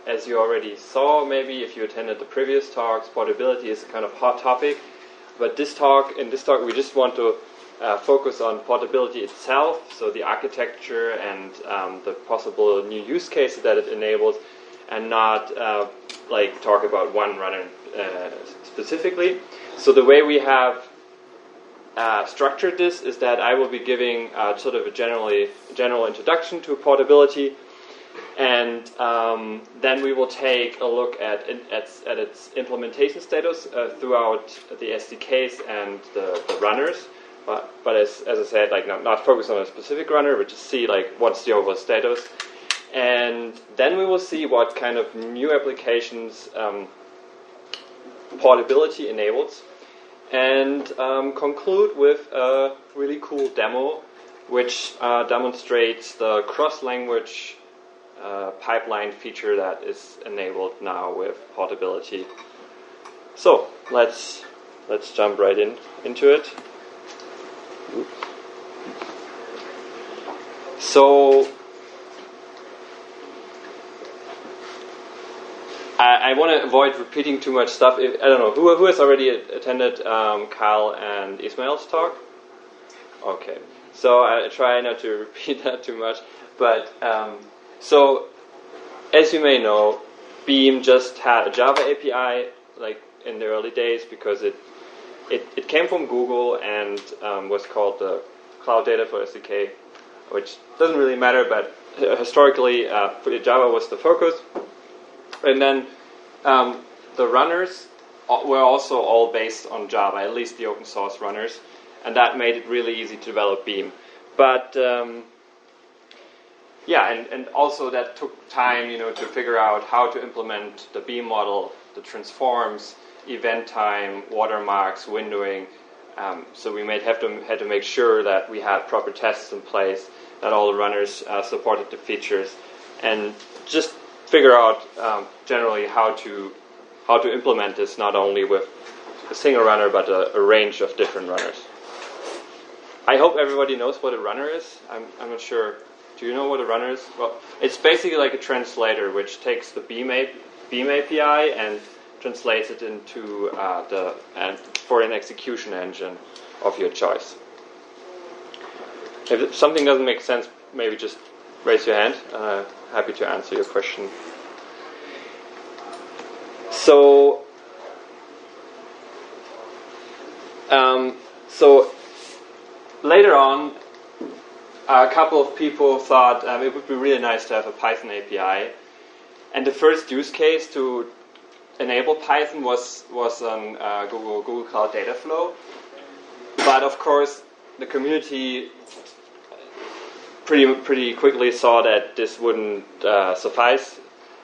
as you already saw, maybe if you attended the previous talks, portability is a kind of hot topic. But in this talk, we just want to focus on portability itself, so the architecture and the possible new use cases that it enables, and not like talk about one runner specifically. So the way we have structured this is that I will be giving sort of a general introduction to portability, and then we will take a look at its implementation status throughout the SDKs and the runners. But as I said, like not focus on a specific runner, but just see like what's the overall status. And then we will see what kind of new applications portability enables, and conclude with a really cool demo which demonstrates the cross-language pipeline feature that is enabled now with portability. So let's jump right into it. Oops. So I want to avoid repeating too much stuff. I don't know who has already attended Kyle and Ismail's talk. Okay, so I try not to repeat that too much. But so as you may know, Beam just had a Java API like in the early days because it came from Google and was called the Cloud Data Flow SDK, which doesn't really matter, but historically Java was the focus. And then the runners were also all based on Java, at least the open source runners, and that made it really easy to develop Beam. But and also that took time, to figure out how to implement the Beam model, the transforms, event time, watermarks, windowing. So we had to make sure that we had proper tests in place, that all the runners supported the features, and just figure out generally how to implement this, not only with a single runner but a range of different runners. I hope everybody knows what a runner is. I'm not sure. Do you know what a runner is? Well, it's basically like a translator which takes the Beam API and translates it into for an execution engine of your choice. If something doesn't make sense, maybe just raise your hand. Happy to answer your question. So later on, a couple of people thought it would be really nice to have a Python API, and the first use case to enable Python was on Google Cloud Data Flow. But of course, the community pretty quickly saw that this wouldn't suffice.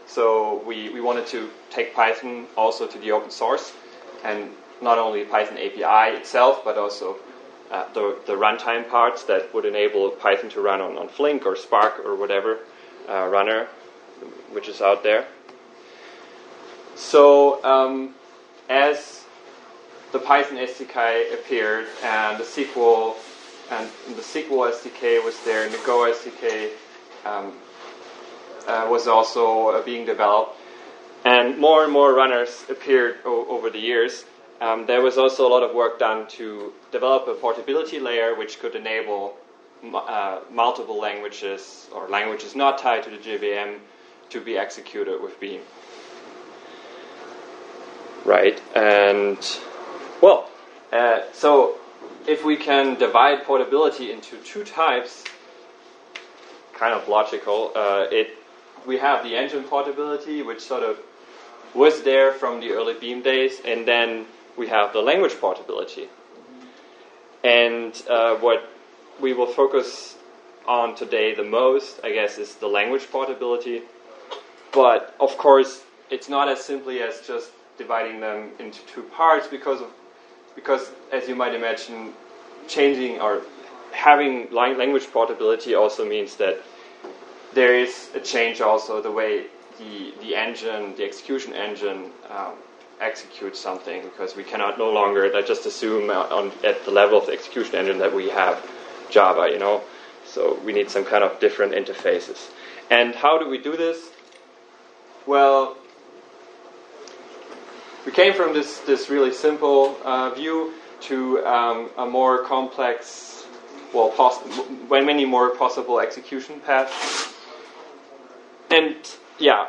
So we wanted to take Python also to the open source, and not only Python API itself, but also the runtime parts that would enable Python to run on Flink or Spark or whatever runner which is out there. So as the Python SDK appeared and the SQL SDK was there, and the Go SDK was also being developed, and more runners appeared over the years. There was also a lot of work done to develop a portability layer which could enable multiple languages or languages not tied to the JVM to be executed with Beam. Right, and well, so if we can divide portability into two types, kind of logical, we have the engine portability, which sort of was there from the early Beam days, and then we have the language portability. And what we will focus on today the most, I guess, is the language portability. But of course, it's not as simply as just dividing them into two parts, because as you might imagine, changing or having language portability also means that there is a change also the way the engine, the execution engine, executes something, because we cannot no longer just assume at the level of the execution engine that we have Java, So we need some kind of different interfaces. And how do we do this? Well, we came from this really simple view to a more complex, well, many more possible execution paths. And yeah,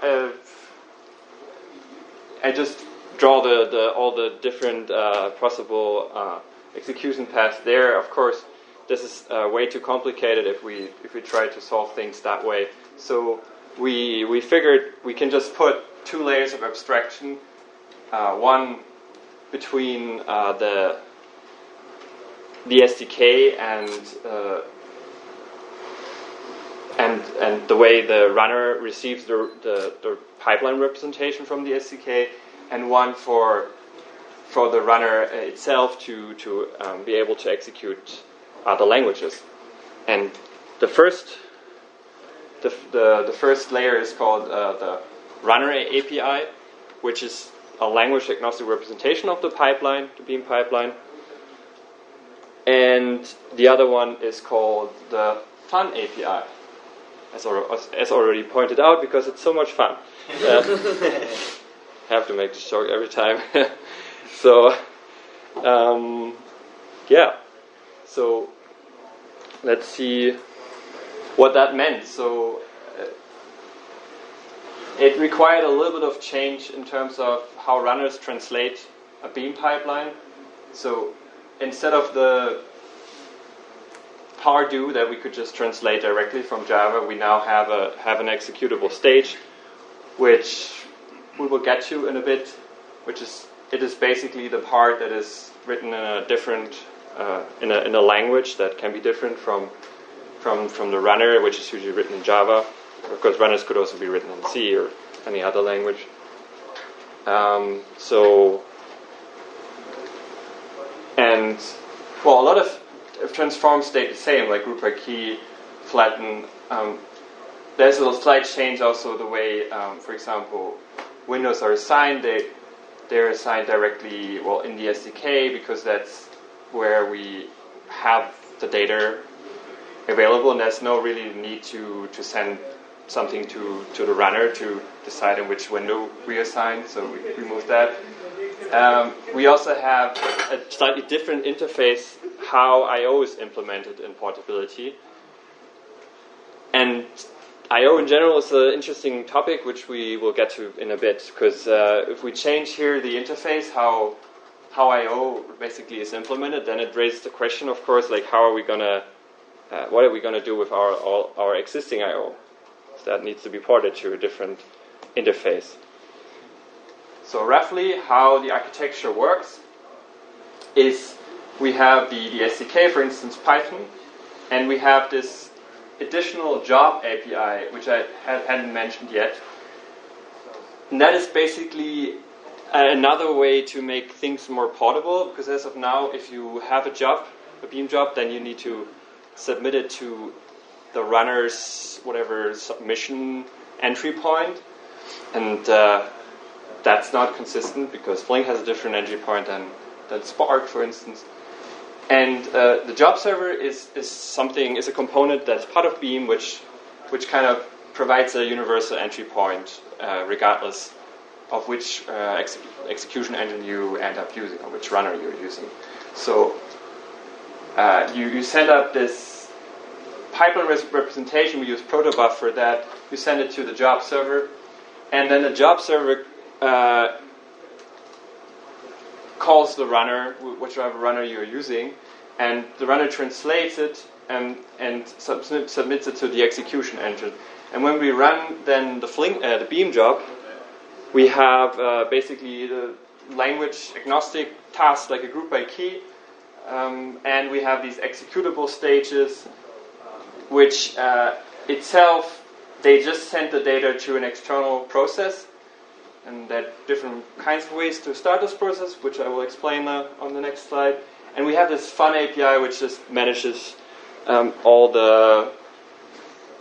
I just draw all the different possible execution paths there. Of course, this is way too complicated if we try to solve things that way. So we figured we can just put two layers of abstraction, one between the SDK and the way the runner receives the pipeline representation from the SDK, and one for the runner itself to be able to execute other languages. And the first layer is called the runner API, which is a language agnostic representation of the pipeline, the Beam pipeline. And the other one is called the fun API, as already pointed out, because it's so much fun. Have to make this joke every time. So, yeah. So, let's see what that meant. So, it required a little bit of change in terms of how runners translate a Beam pipeline. So, instead of the Pardo that we could just translate directly from Java, we now have an executable stage, which we will get to in a bit. It is basically the part that is written in a different in a language that can be different from the runner, which is usually written in Java. Of course, runners could also be written in C or any other language. And well, a lot of transforms stayed the same, like group by key, flatten. There's a slight change also the way, for example, windows are assigned. They're assigned directly, well, in the SDK, because that's where we have the data available, and there's no really need to send something to the runner to decide in which window we assign, so we remove that. We also have a slightly different interface how I/O is implemented in portability. And I/O in general is an interesting topic, which we will get to in a bit, because if we change here the interface, how I/O basically is implemented, then it raises the question, of course, like how are we gonna, what are we gonna do with our existing I/O? So that needs to be ported to a different interface. So roughly how the architecture works is we have the SDK, for instance, Python, and we have this additional job API, which I hadn't mentioned yet. And that is basically another way to make things more portable, because as of now, if you have a Beam job, then you need to submit it to the runner's whatever submission entry point. And that's not consistent, because Flink has a different entry point than Spark, for instance. And the job server is a component that's part of Beam, which kind of provides a universal entry point, regardless of which execution engine you end up using or which runner you're using. So you send up this pipeline representation. We use protobuf for that. You send it to the job server, and then the job server calls the runner, whichever runner you're using, and the runner translates it and submits it to the execution engine. And when we run then the Beam job, we have basically the language agnostic tasks like a group by key, and we have these executable stages, which itself, they just send the data to an external process. And there are different kinds of ways to start this process, which I will explain on the next slide. And we have this fun API, which just manages all the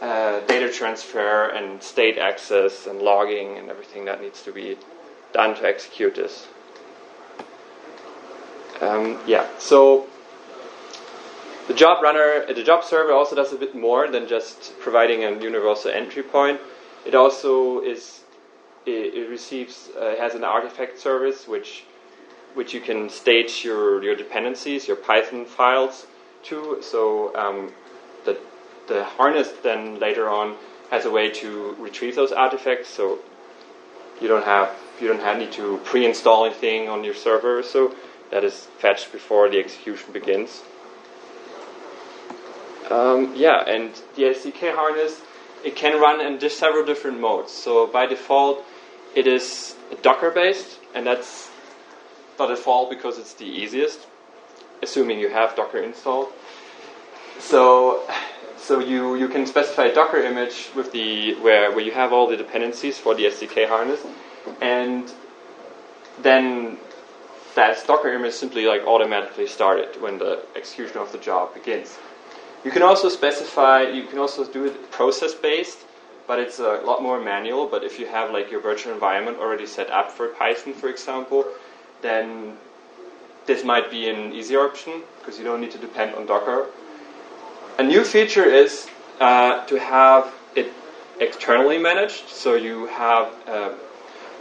data transfer and state access and logging and everything that needs to be done to execute this. So the job server also does a bit more than just providing a universal entry point. It also is it receives has an artifact service which you can stage your dependencies, your Python files to. So the harness then later on has a way to retrieve those artifacts. So you don't need to pre-install anything on your server. So that is fetched before the execution begins. And the SDK harness, it can run in several different modes. So by default, it is Docker-based, and that's by default because it's the easiest, assuming you have Docker installed. So you can specify a Docker image with where you have all the dependencies for the SDK harness, and then that Docker image simply automatically started when the execution of the job begins. You can also do it process-based, but it's a lot more manual. But if you have your virtual environment already set up for Python, for example, then this might be an easier option because you don't need to depend on Docker. A new feature is to have it externally managed. So you have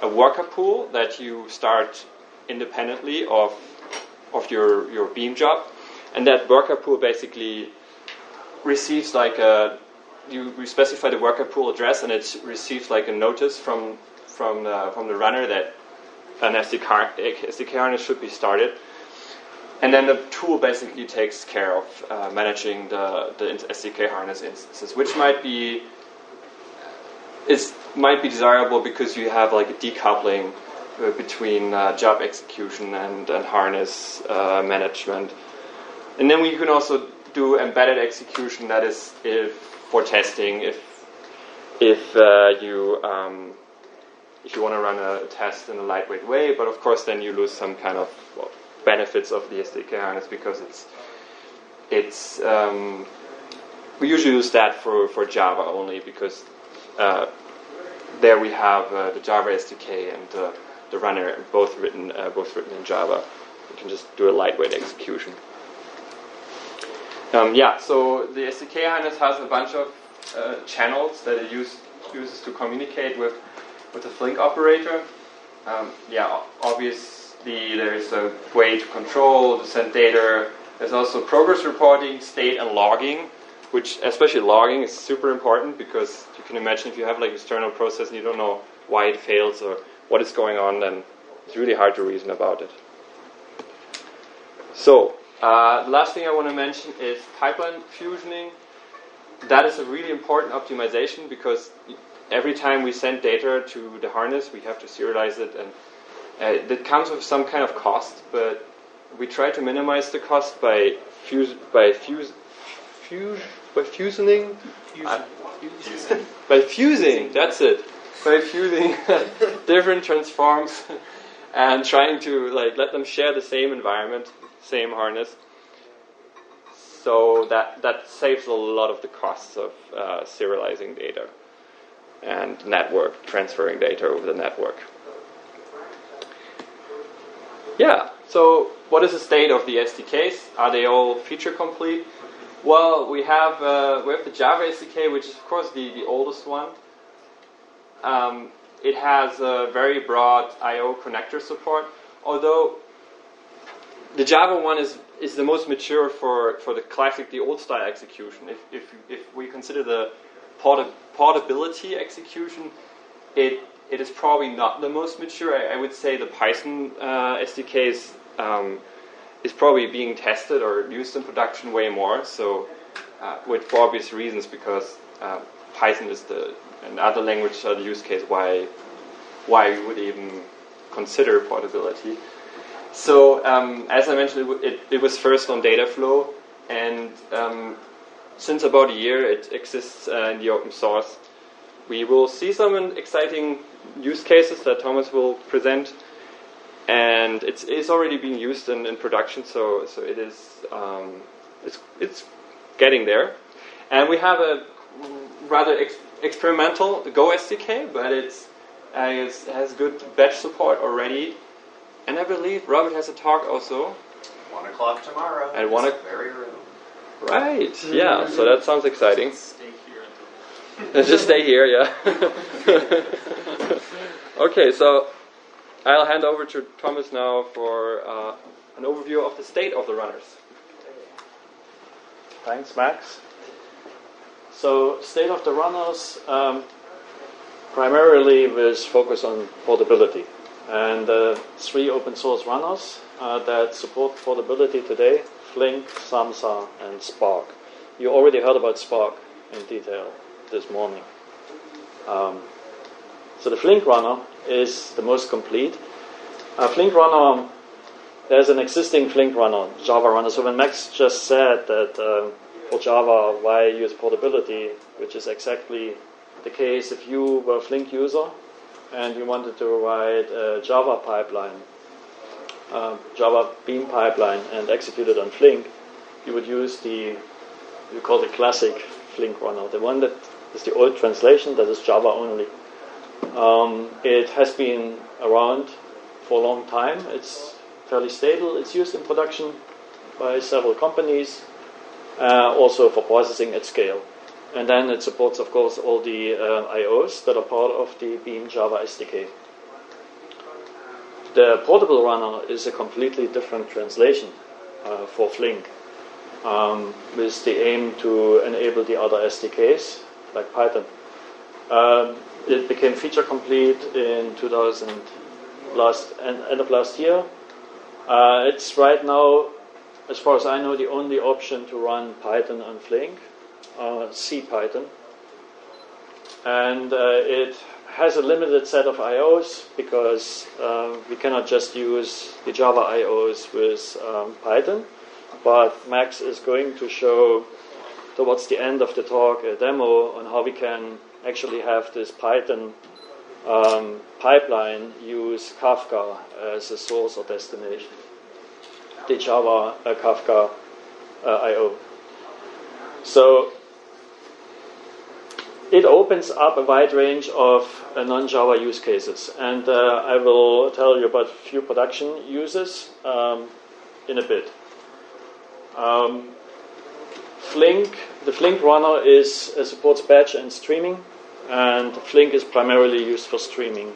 a worker pool that you start independently of your Beam job, and that worker pool basically receives you specify the worker pool address, and it receives a notice from the runner that an SDK harness should be started, and then the tool basically takes care of managing the SDK harness instances, which might be desirable because you have a decoupling between job execution and harness management, and then we can also do embedded execution, that is for testing if you want to run a test in a lightweight way, but of course then you lose some kind of benefits of the SDK harness because it's we usually use that for Java only because there we have the Java SDK and the runner both written in Java. You can just do a lightweight execution. So the SDK harness has a bunch of channels that it uses to communicate with the Flink operator. Obviously there's a way to control, to send data. There's also progress reporting, state, and logging, which especially logging is super important because you can imagine if you have external process and you don't know why it fails or what is going on, then it's really hard to reason about it. So the last thing I want to mention is pipeline fusioning. That is a really important optimization because every time we send data to the harness, we have to serialize it, and that comes with some kind of cost. But we try to minimize the cost by fusing. By fusing. That's it. By fusing different transforms and trying to let them share the same environment, same harness. So that saves a lot of the costs of serializing data and transferring data over the network. So what is the state of the SDKs? Are they all feature complete? Well, we have the Java SDK, which is of course the oldest one. It has a very broad I/O connector support, although the Java one is the most mature for the old style execution. If we consider the portability execution, it is probably not the most mature. I would say the Python SDK is probably being tested or used in production way more. So, for obvious reasons, because Python is and other languages are the use case why we would even consider portability. So, as I mentioned, it was first on Dataflow, and since about a year it exists in the open source. We will see some exciting use cases that Thomas will present, and it's already being used in production. So it is it's getting there, and we have a rather experimental Go SDK, but it has good batch support already. And I believe Robert has a talk also. 1 o'clock tomorrow. At 1 o'clock. Very room. Right. Yeah. So that sounds exciting. Stay here until. Just stay here. Yeah. Okay, so I'll hand over to Thomas now for an overview of the state of the runners. Thanks, Max. So, state of the runners, primarily with focus on portability. And 3 open source runners that support portability today: Flink, Samza, and Spark. You already heard about Spark in detail this morning. So the Flink Runner is the most complete. Flink Runner, there's an existing Flink Runner, Java runner. So when Max just said that for Java, why use portability, which is exactly the case if you were a Flink user and you wanted to write a Java pipeline, Java Beam pipeline, and execute it on Flink, you would use we call the classic Flink Runner, the one that is the old translation, that is Java only. It has been around for a long time. It's fairly stable. It's used in production by several companies, also for processing at scale. And then it supports, of course, all the IOs that are part of the Beam Java SDK. The portable runner is a completely different translation for Flink, with the aim to enable the other SDKs, like Python. It became feature complete in end of last year. It's right now, as far as I know, the only option to run Python on Flink, C Python. And it has a limited set of IOs because we cannot just use the Java IOs with Python. But Max is going to show towards the end of the talk a demo on how we can actually have this Python pipeline use Kafka as a source or destination, the Java Kafka I/O. So it opens up a wide range of non-Java use cases, and I will tell you about a few production uses in a bit. The Flink Runner supports batch and streaming, and Flink is primarily used for streaming.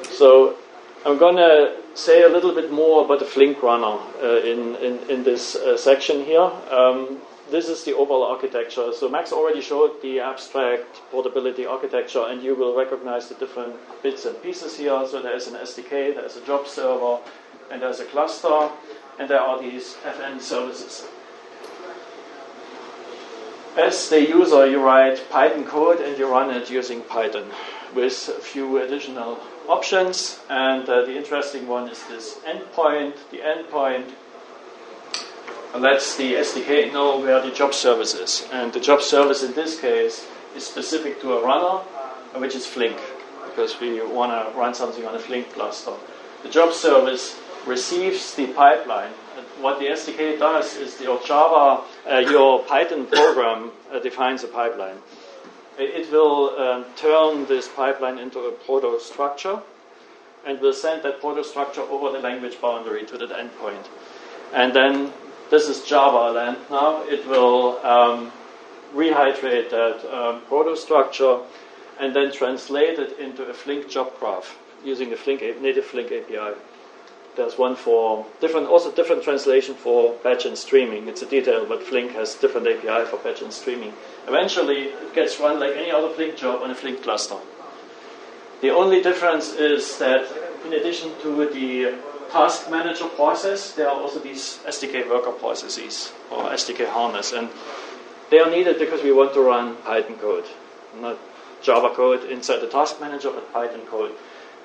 So I'm going to say a little bit more about the Flink Runner in this section here. This is the overall architecture. So Max already showed the abstract portability architecture, and you will recognize the different bits and pieces here. So there's an SDK, there's a job server, and there's a cluster, and there are these FN services. As the user, you write Python code and you run it using Python with a few additional options. And the interesting one is this endpoint. The endpoint lets the SDK know where the job service is. And the job service in this case is specific to a runner, which is Flink, because we want to run something on a Flink cluster. The job service receives the pipeline. What the SDK does is your Python program defines a pipeline. It will turn this pipeline into a proto structure and will send that proto structure over the language boundary to that endpoint. And then this is Java land now. It will rehydrate that proto structure and then translate it into a Flink job graph using the native Flink API. There's one for different translation for batch and streaming. It's a detail, but Flink has different API for batch and streaming. Eventually, it gets run like any other Flink job on a Flink cluster. The only difference is that in addition to the task manager process, there are also these SDK worker processes, or SDK Harness, and they are needed because we want to run Python code, not Java code inside the task manager, but Python code.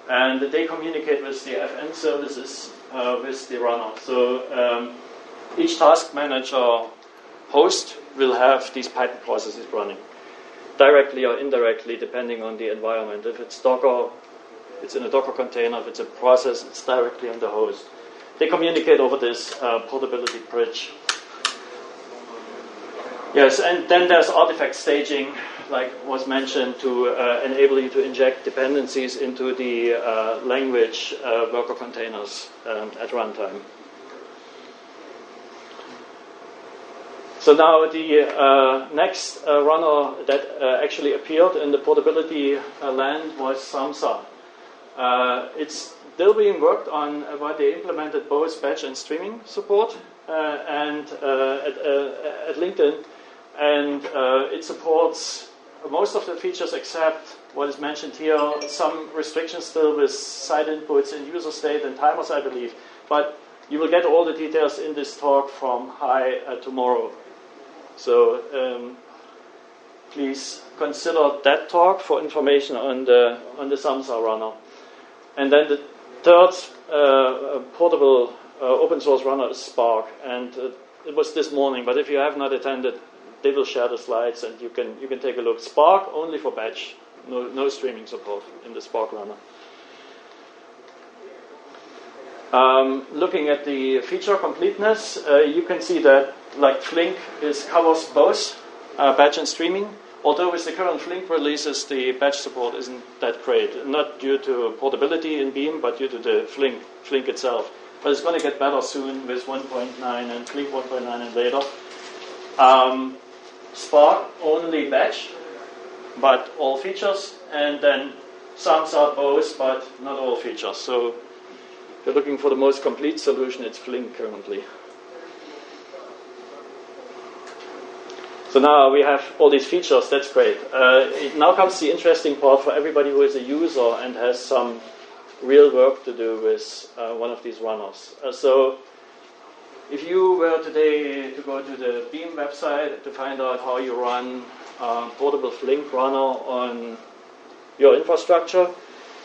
And they communicate with the FN services with the runner. So each task manager host will have these Python processes running, directly or indirectly, depending on the environment. If it's Docker, it's in a Docker container. If it's a process, it's directly on the host. They communicate over this portability bridge. Yes, and then there's artifact staging, like was mentioned, to enable you to inject dependencies into the language worker containers at runtime. So now the next runner that actually appeared in the portability land was SAMSA. It's still being worked on, but they implemented both batch and streaming support and at LinkedIn, and it supports most of the features except what is mentioned here. Some restrictions still with side inputs and user state and timers, I believe. But you will get all the details in this talk from Hai tomorrow. So please consider that talk for information on the SAMSA runner. And then the third portable open source runner is Spark, and it was this morning. But if you have not attended, they will share the slides, and you can take a look. Spark only for batch, no streaming support in the Spark runner. Looking at the feature completeness, you can see that like Flink covers both batch and streaming. Although with the current Flink releases, the batch support isn't that great. Not due to portability in Beam, but due to the Flink itself. But it's going to get better soon with 1.9 and Flink 1.9 and later. Spark only batch, but all features, and then SAMSA both, but not all features. So if you're looking for the most complete solution, it's Flink currently. So now we have all these features, that's great. Now comes the interesting part for everybody who is a user and has some real work to do with one of these runners. So if you were today to go to the Beam website to find out how you run a portable Flink runner on your infrastructure,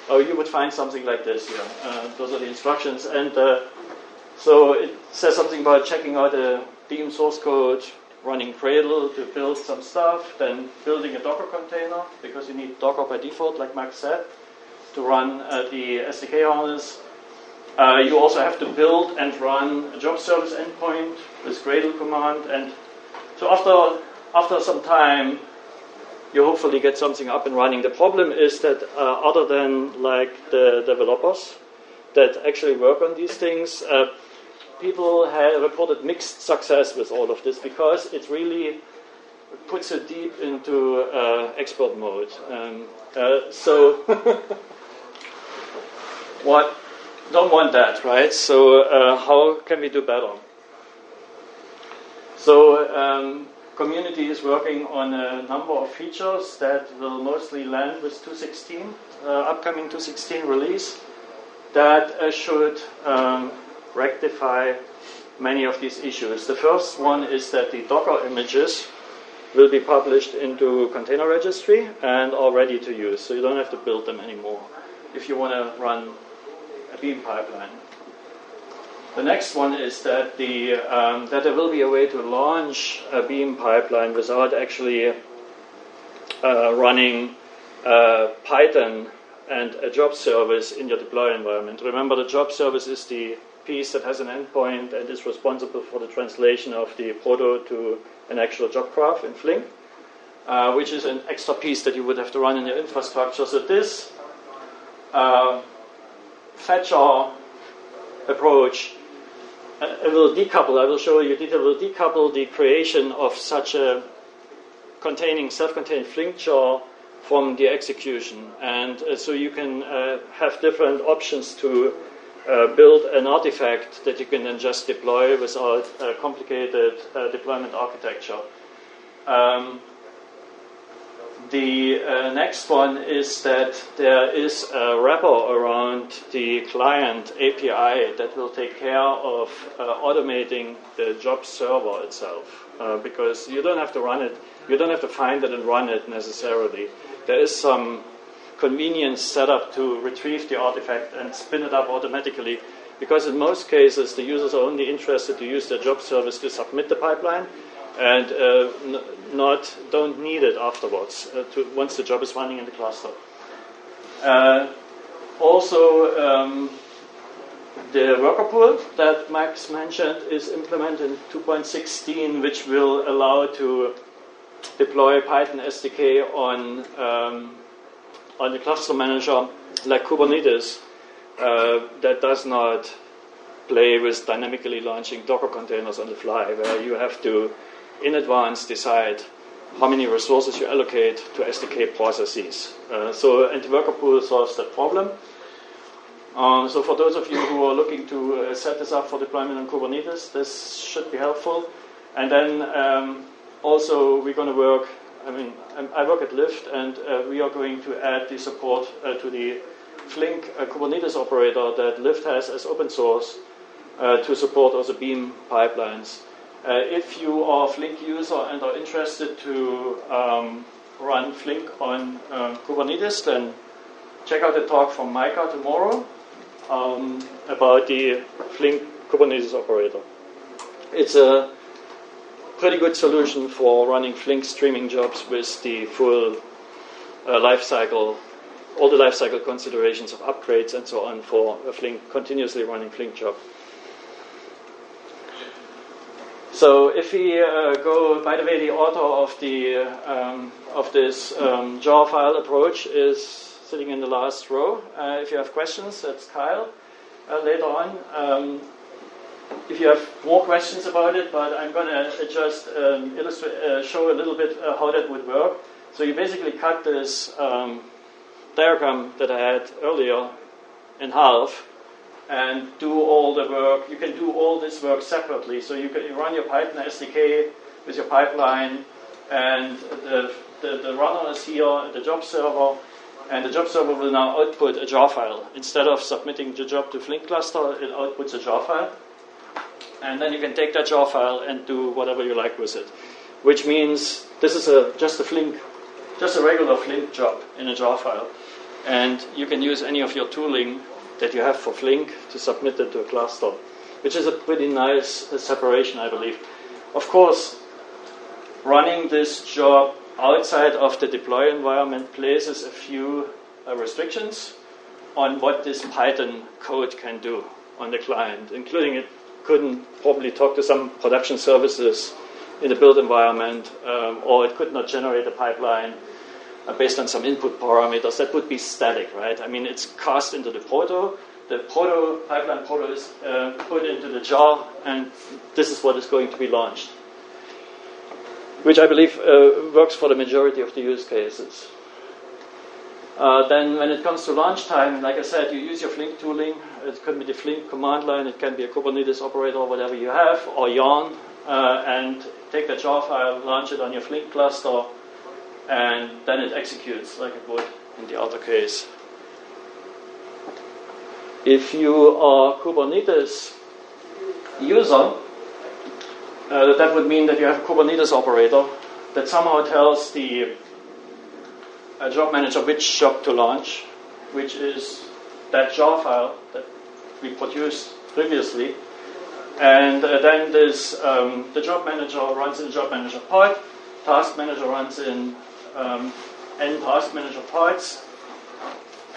you would find something like this here. Those are the instructions. And so it says something about checking out the Beam source code, running Cradle to build some stuff, then building a Docker container, because you need Docker by default, like Max said, to run the SDK Harness. You also have to build and run a job service endpoint with Gradle command. And so after some time, you hopefully get something up and running. The problem is that other than like the developers that actually work on these things, people have reported mixed success with all of this because it really puts it deep into expert mode. So don't want that, right? So how can we do better? So community is working on a number of features that will mostly land with 2.16, upcoming 2.16 release, that should rectify many of these issues. The first one is that the Docker images will be published into container registry and are ready to use, so you don't have to build them anymore if you want to run a Beam pipeline. The next one is that that there will be a way to launch a Beam pipeline without actually running Python and a job service in your deploy environment. Remember, the job service is the piece that has an endpoint and is responsible for the translation of the proto to an actual job graph in Flink, which is an extra piece that you would have to run in your infrastructure. So this fetcher approach will decouple, I will show you detail, will decouple the creation of such a self-contained Flink jar from the execution. And so you can have different options to build an artifact that you can then just deploy without a complicated deployment architecture. The next one is that there is a wrapper around the client API that will take care of automating the job server itself, because you don't have to run it, you don't have to find it and run it necessarily. There is some convenience set up to retrieve the artifact and spin it up automatically, because in most cases the users are only interested to use their job service to submit the pipeline and don't need it afterwards once the job is running in the cluster. Also, the worker pool that Max mentioned is implemented in 2.16, which will allow to deploy Python SDK on the cluster manager like Kubernetes that does not play with dynamically launching Docker containers on the fly, where you have to in advance decide how many resources you allocate to SDK processes. And the worker pool solves that problem. So for those of you who are looking to set this up for deployment on Kubernetes, this should be helpful. And then also we're going to work, I work at Lyft, and we are going to add the support to the Flink Kubernetes operator that Lyft has as open source to support also Beam pipelines. If you are a Flink user and are interested to run Flink on Kubernetes, then check out the talk from Micah tomorrow about the Flink Kubernetes operator. It's a pretty good solution for running Flink streaming jobs with the full lifecycle, all the lifecycle considerations of upgrades and so on for a Flink, continuously running Flink job. So if we go, by the way, the author of this jar file approach is sitting in the last row. If you have questions, that's Kyle. Later on, if you have more questions about it, but I'm going to just show a little bit how that would work. So you basically cut this diagram that I had earlier in half and do all the work. You can do all this work separately. So you can run your Python SDK with your pipeline, and the runner is here at the job server, and the job server will now output a jar file. Instead of submitting the job to Flink cluster, it outputs a jar file. And then you can take that jar file and do whatever you like with it. Which means this is just a regular Flink job in a jar file. And you can use any of your tooling that you have for Flink to submit it to a cluster, which is a pretty nice separation, I believe. Of course, running this job outside of the deploy environment places a few restrictions on what this Python code can do on the client, including it couldn't probably talk to some production services in the build environment, or it could not generate a pipeline based on some input parameters. That would be static, right? I mean, it's cast into the proto. The pipeline proto is put into the jar, and this is what is going to be launched, which I believe works for the majority of the use cases. Then when it comes to launch time, like I said, you use your Flink tooling. It could be the Flink command line, it can be a Kubernetes operator, whatever you have, or Yarn, and take the jar file, launch it on your Flink cluster, and then it executes like it would in the other case. If you are a Kubernetes user, that would mean that you have a Kubernetes operator that somehow tells the job manager which job to launch, which is that jar file that we produced previously. And then the job manager runs in the job manager pod, task manager runs in n task manager pods.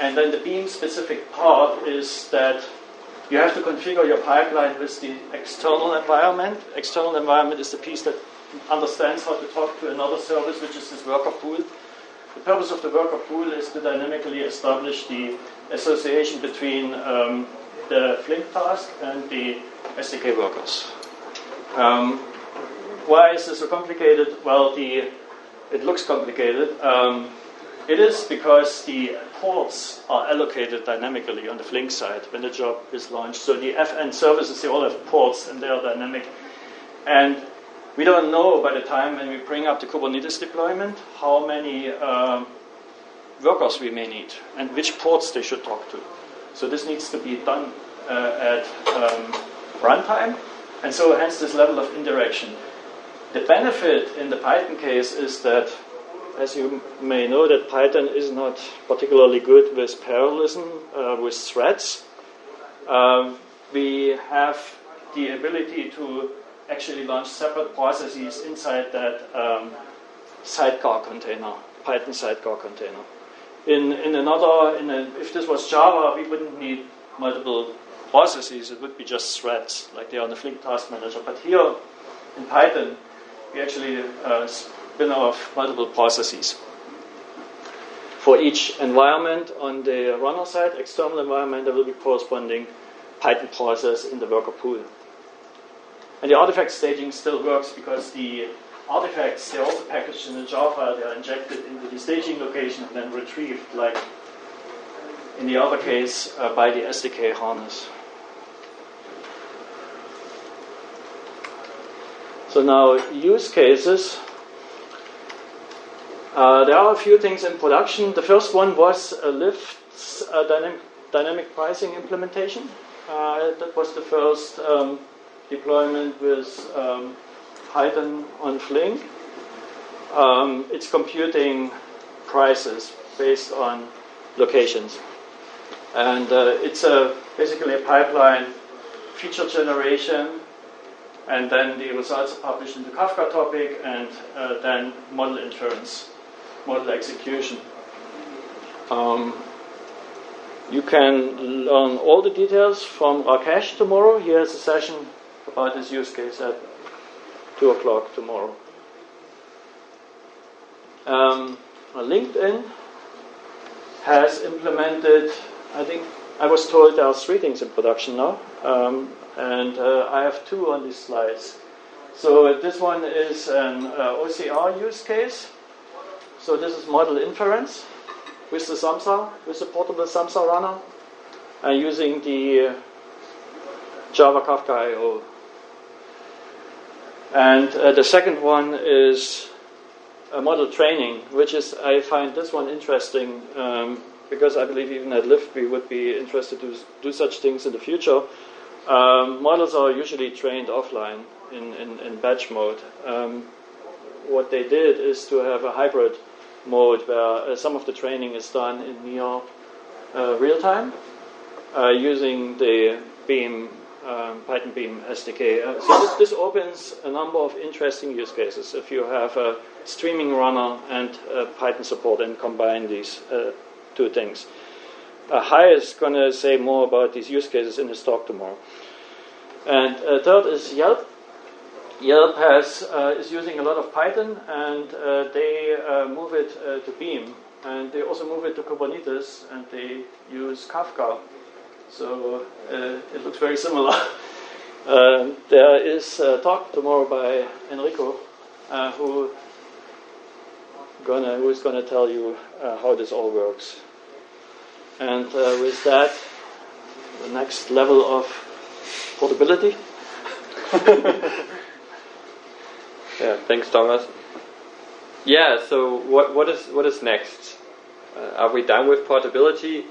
And then the Beam specific part is that you have to configure your pipeline with the external environment. External environment is the piece that understands how to talk to another service, which is this worker pool. The purpose of the worker pool is to dynamically establish the association between the Flink task and the SDK workers. Why is this so complicated? Well, it looks complicated. It is because the ports are allocated dynamically on the Flink side when the job is launched. So the FN services, they all have ports and they are dynamic. And we don't know by the time when we bring up the Kubernetes deployment how many workers we may need and which ports they should talk to. So this needs to be done at runtime, and so hence this level of indirection. The benefit in the Python case is that, as you may know, that Python is not particularly good with parallelism, with threads. We have the ability to actually launch separate processes inside that sidecar container, Python sidecar container. If this was Java, we wouldn't need multiple processes. It would be just threads, like they are in the Flink task manager. But here in Python, we actually spin off multiple processes. For each environment on the runner side, external environment, there will be corresponding Python process in the worker pool. And the artifact staging still works because the artifacts, they're also packaged in the Java, they are injected into the staging location and then retrieved, like in the other case, by the SDK Harness. So now, use cases. There are a few things in production. The first one was Lyft's dynamic pricing implementation. That was the first deployment with Python on Flink. It's computing prices based on locations. And it's basically a pipeline, feature generation, and then the results are published in the Kafka topic, and then model inference, model execution. You can learn all the details from Rakesh tomorrow. He has a session about this use case at 2 o'clock tomorrow. LinkedIn has implemented, I think I was told there are 3 things in production now, and I have 2 on these slides. So this one is an OCR use case. So this is model inference with the Samsa, with the portable Samsa runner, using the Java Kafka I/O. And the second one is a model training, which is, I find this one interesting, because I believe even at Lyft we would be interested to do such things in the future. Models are usually trained offline in batch mode. What they did is to have a hybrid mode where some of the training is done in near real time using the Beam, Python Beam SDK. So this opens a number of interesting use cases if you have a streaming runner and Python support and combine these 2 things. Hai is going to say more about these use cases in his talk tomorrow. And third is Yelp. Yelp is using a lot of Python, and they move it to Beam, and they also move it to Kubernetes, and they use Kafka. So it looks very similar. There is a talk tomorrow by Enrico, who is gonna tell you how this all works. And with that, the next level of portability. Yeah, thanks, Thomas. Yeah, so what is next? Are we done with portability?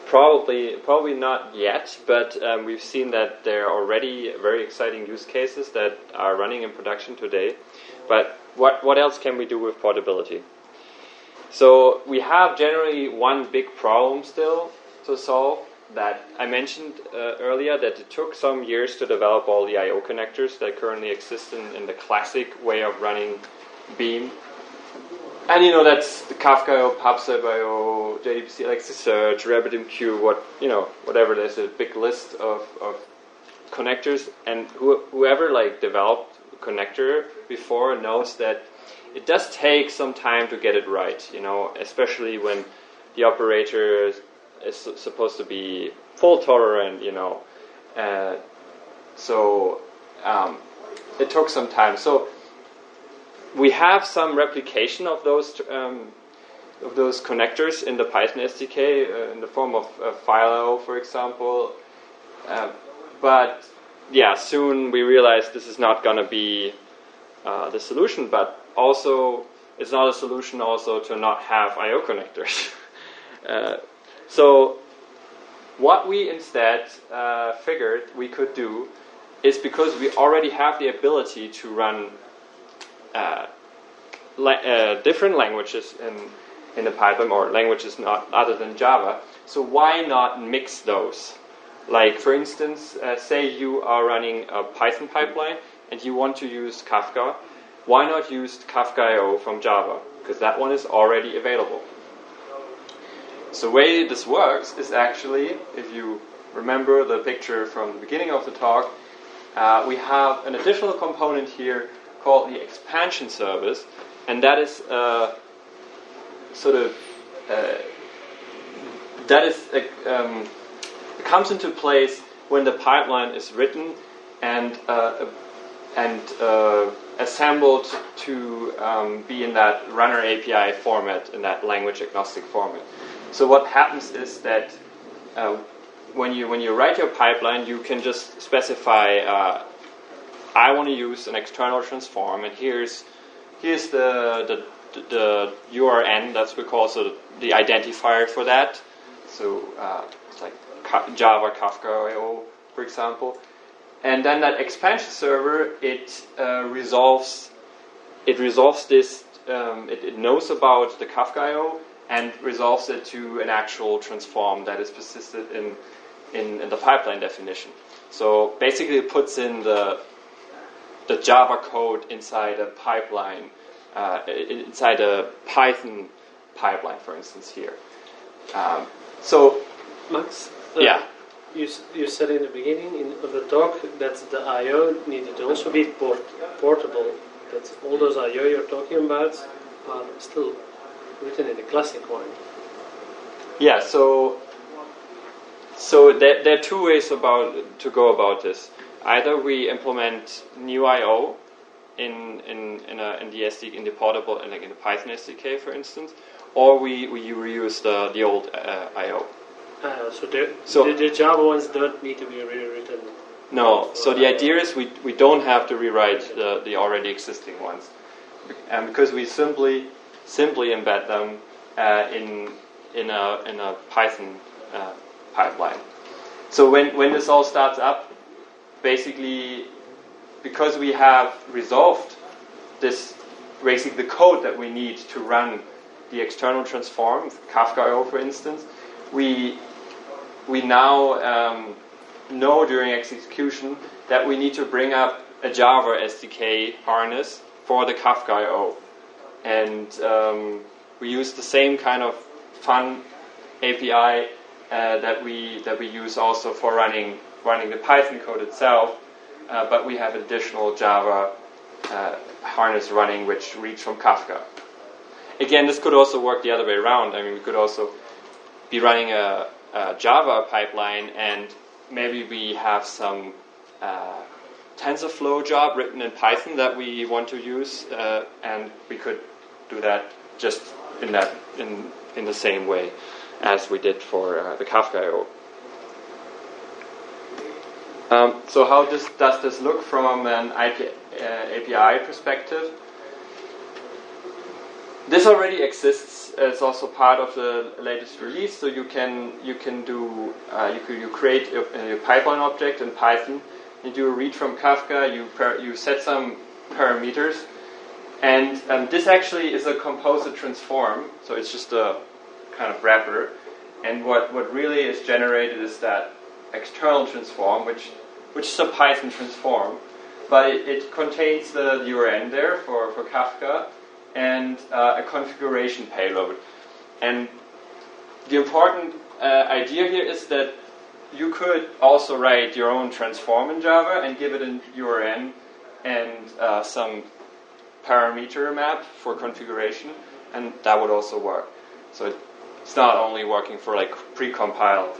Probably not yet, but we've seen that there are already very exciting use cases that are running in production today. But what else can we do with portability? So we have generally one big problem still to solve that I mentioned earlier, that it took some years to develop all the I/O connectors that currently exist in the classic way of running Beam. And that's the Kafka.io, PubSub.io, JDBC Elasticsearch, RabbitMQ, whatever. There's a big list of connectors, and whoever developed a connector before knows that it does take some time to get it right. Especially when the operator is supposed to be fault tolerant. So it took some time. So we have some replication of those connectors in the Python SDK in the form of file.io, for example. But yeah, soon we realized this is not going to be the solution. But also, it's not a solution also to not have I/O connectors. So what we instead figured we could do is, because we already have the ability to run different languages in the Python, or languages not other than Java, so why not mix those? For instance, say you are running a Python pipeline and you want to use Kafka. Why not use Kafka.io from Java? Because that one is already available. So the way this works is actually, if you remember the picture from the beginning of the talk, we have an additional component here called the expansion service, and that is it comes into place when the pipeline is written and assembled to be in that runner API format, in that language agnostic format. So what happens is that when you write your pipeline, you can just specify I want to use an external transform, and here's the URN, that's we call so the identifier for that. So it's like Java Kafka IO, for example. And then that expansion server, it resolves this. It knows about the Kafka IO and resolves it to an actual transform that is persisted in the pipeline definition. So basically, it puts in the Java code inside a pipeline, inside a Python pipeline, for instance, here. So, Max? Yeah. You said in the beginning of the talk that the I/O needed to also be portable. That all those I/O you're talking about are still written in the classic one. Yeah. So there are two ways to go about this. Either we implement new I/O in the portable, like in the Python SDK, for instance, or we reuse the old I/O. So the Java ones don't need to be rewritten. No. So the idea is we don't have to rewrite the already existing ones, because we simply embed them in a Python pipeline. So when this all starts up, basically, because we have resolved this, basically the code that we need to run the external transform, Kafka IO, for instance, we now know during execution that we need to bring up a Java SDK harness for the Kafka IO, and we use the same kind of fun API that we use also for running the Python code itself, but we have additional Java harness running which reads from Kafka. Again, this could also work the other way around. I mean, we could also be running a Java pipeline, and maybe we have some TensorFlow job written in Python that we want to use, and we could do that just in the same way as we did for the Kafka IO. So how does this look from an API perspective? This already exists. It's also part of the latest release. So you create a pipeline object in Python. You do a read from Kafka. You set some parameters, and this actually is a composite transform. So it's just a kind of wrapper. And what really is generated is that external transform, which is a Python transform, but it contains the URN there for Kafka, and a configuration payload. And the important idea here is that you could also write your own transform in Java and give it a URN and some parameter map for configuration, and that would also work. So it's not only working for like pre-compiled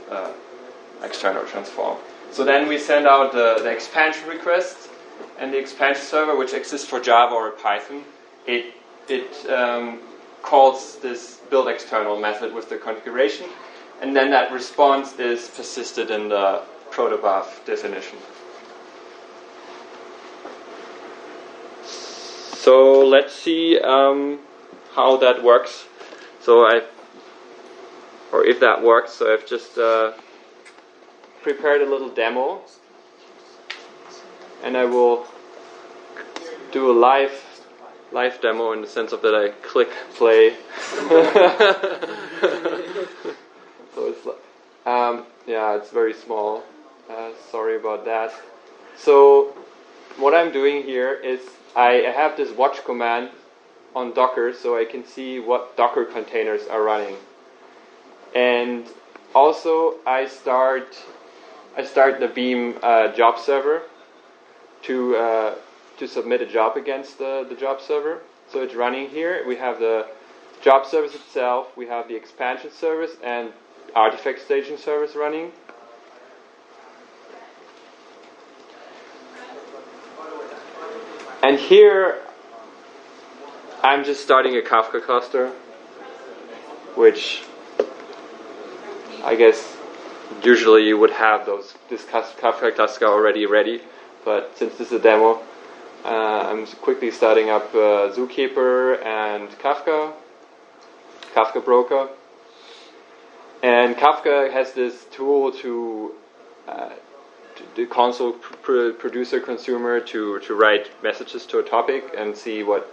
external transform. So then we send out the expansion request, and the expansion server, which exists for Java or Python, it calls this build external method with the configuration, and then that response is persisted in the protobuf definition. So let's see how that works. So if that works. So I've just prepared a little demo, and I will do a live demo in the sense of that I click play. So it's it's very small. Sorry about that. So what I'm doing here is I have this watch command on Docker, so I can see what Docker containers are running, and also I start the Beam job server to submit a job against the job server. So it's running here. We have the job service itself, we have the expansion service and artifact staging service running. And here, I'm just starting a Kafka cluster, which I guess usually you would have this Kafka cluster already ready, but since this is a demo, I'm quickly starting up Zookeeper and Kafka Broker. And Kafka has this tool to the console producer consumer to write messages to a topic and see what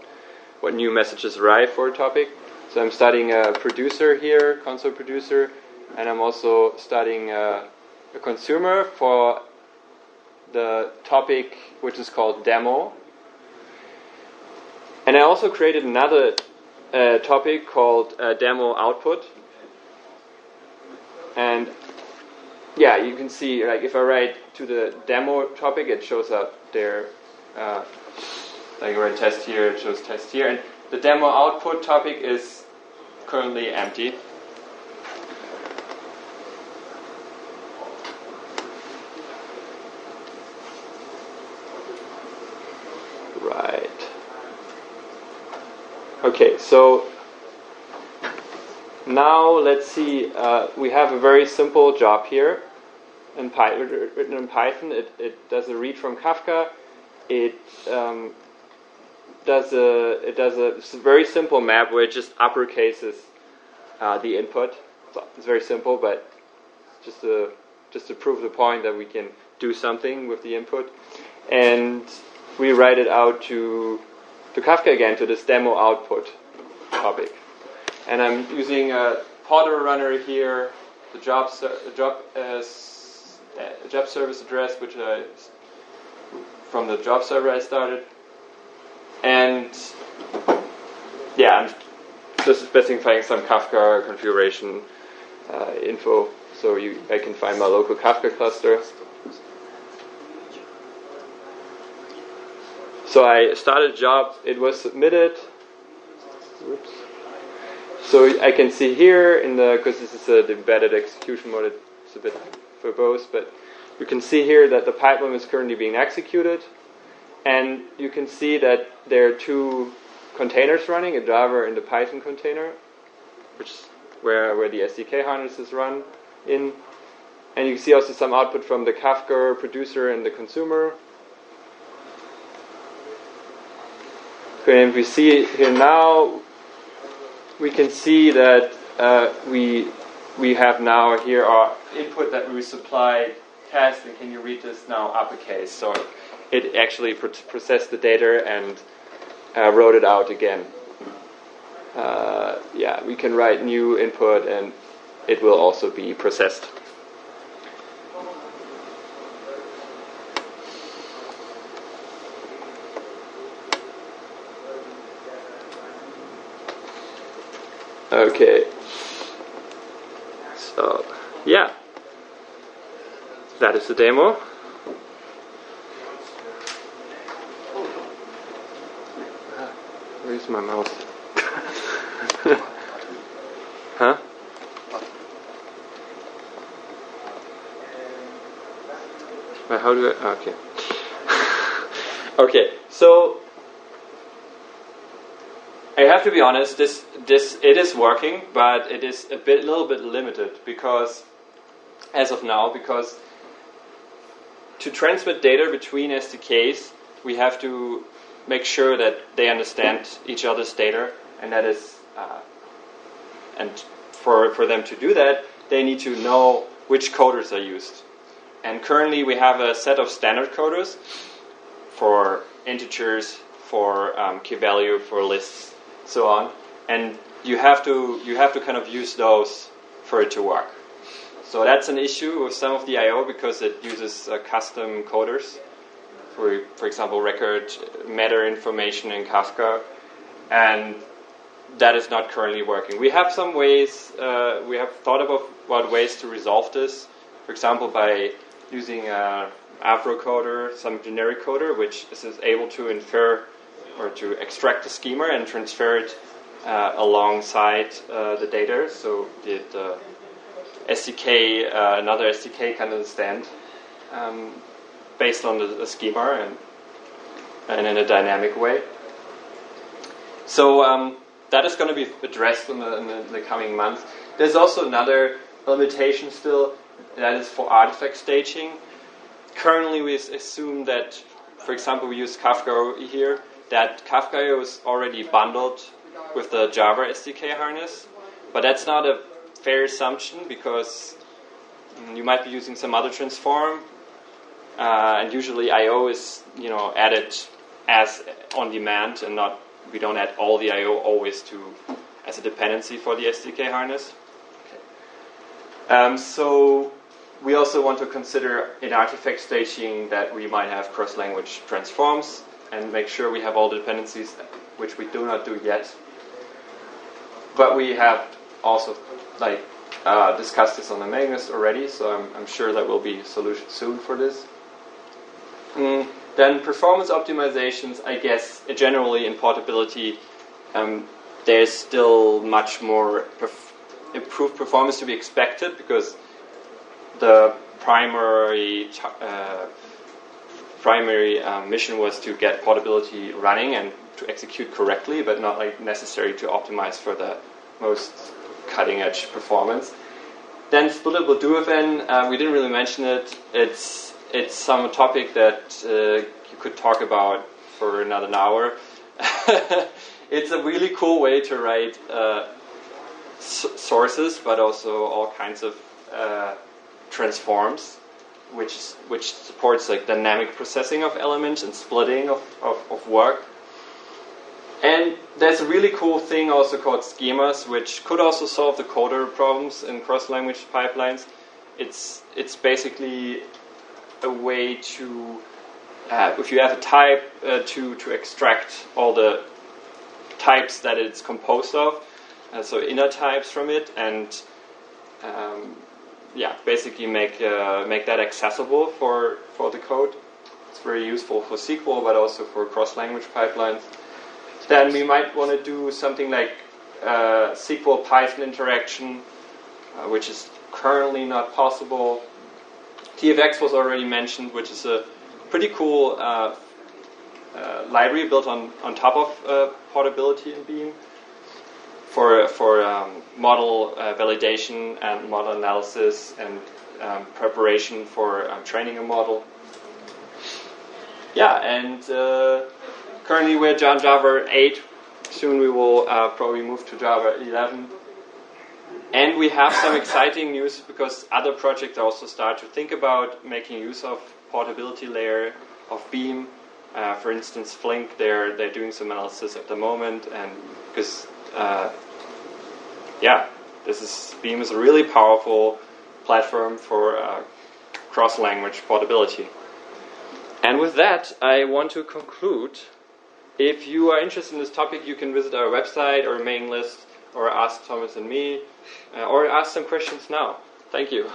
new messages arrive for a topic. So I'm starting a producer here, console producer, and I'm also starting a consumer for the topic which is called demo. And I also created another topic called demo output. And yeah, you can see, like, if I write to the demo topic, it shows up there. Like, I write test here, it shows test here. And the demo output topic is currently empty. Right. Okay, so now let's see. We have a very simple job here in written in Python. It does a read from Kafka. It does a very simple map where it just uppercases the input. So it's very simple, but just to prove the point that we can do something with the input. And we write it out to Kafka again, to this demo output topic. And I'm using a Porter runner here, the job service address, which from the job server I started. And yeah, I'm just specifying some Kafka configuration info, so I can find my local Kafka cluster. So I started a job, it was submitted. Oops. So I can see here, because this is the embedded execution mode, it's a bit verbose, but you can see here that the pipeline is currently being executed. And you can see that there are two containers running, a Java and a Python container, which is where the SDK Harness is run in. And you can see also some output from the Kafka producer and the consumer. And we see here now, we can see that we have now here our input that we supply test, and can you read this now uppercase? So it actually processed the data and wrote it out again. Yeah, we can write new input and it will also be processed. Okay, so yeah, that is the demo. Where's my mouse? Huh? Well, how do I? Okay. Okay, so I have to be honest. This it is working, but it is a little bit limited because, as of now, to transmit data between SDKs, we have to make sure that they understand each other's data, and that is, and for them to do that, they need to know which coders are used. And currently, we have a set of standard coders for integers, for key value, for lists, so on. And you have to kind of use those for it to work. So that's an issue with some of the I/O because it uses custom coders. For example, record meta information in Kafka, and that is not currently working. We have some ways, we have thought about ways to resolve this, for example, by using Avro coder, some generic coder, which is able to infer or to extract the schema and transfer it alongside the data, so the SDK, another SDK can understand based on the schema, and and in a dynamic way. So that is going to be addressed in the coming months. There's also another limitation still, that is for artifact staging. Currently we assume that, for example, we use Kafka here, that Kafka is already bundled with the Java SDK harness, but that's not a fair assumption because you might be using some other transform, and usually I/O is added as on demand, and we don't add all the I/O always as a dependency for the SDK harness. So we also want to consider in artifact staging that we might have cross-language transforms and make sure we have all the dependencies, which we do not do yet. But we have also discussed this on the mailing list already, so I'm sure there will be a solution soon for this. Then performance optimizations, I guess, generally in portability, there's still much more improved performance to be expected because the primary mission was to get portability running and to execute correctly, but not necessary to optimize for the most cutting-edge performance. Then splittable do-event, we didn't really mention it. It's some topic that you could talk about for another hour. It's a really cool way to write sources, but also all kinds of transforms, which supports dynamic processing of elements and splitting of work. And there's a really cool thing also called schemas, which could also solve the coder problems in cross-language pipelines. It's basically a way to, if you have a type, to extract all the types that it's composed of, so inner types from it, and basically make that accessible for the code. It's very useful for SQL, but also for cross-language pipelines. Then we might want to do something like SQL-Python interaction, which is currently not possible. TFX was already mentioned, which is a pretty cool library built on top of portability in Beam for model validation and model analysis and preparation for training a model. Yeah, and currently we're on Java 8. Soon we will probably move to Java 11. And we have some exciting news because other projects also start to think about making use of portability layer of Beam. For instance, Flink, they're doing some analysis at the moment, and because Beam is a really powerful platform for cross-language portability. And with that, I want to conclude. If you are interested in this topic, you can visit our website or mailing list, or ask Thomas and me, or ask some questions now. Thank you.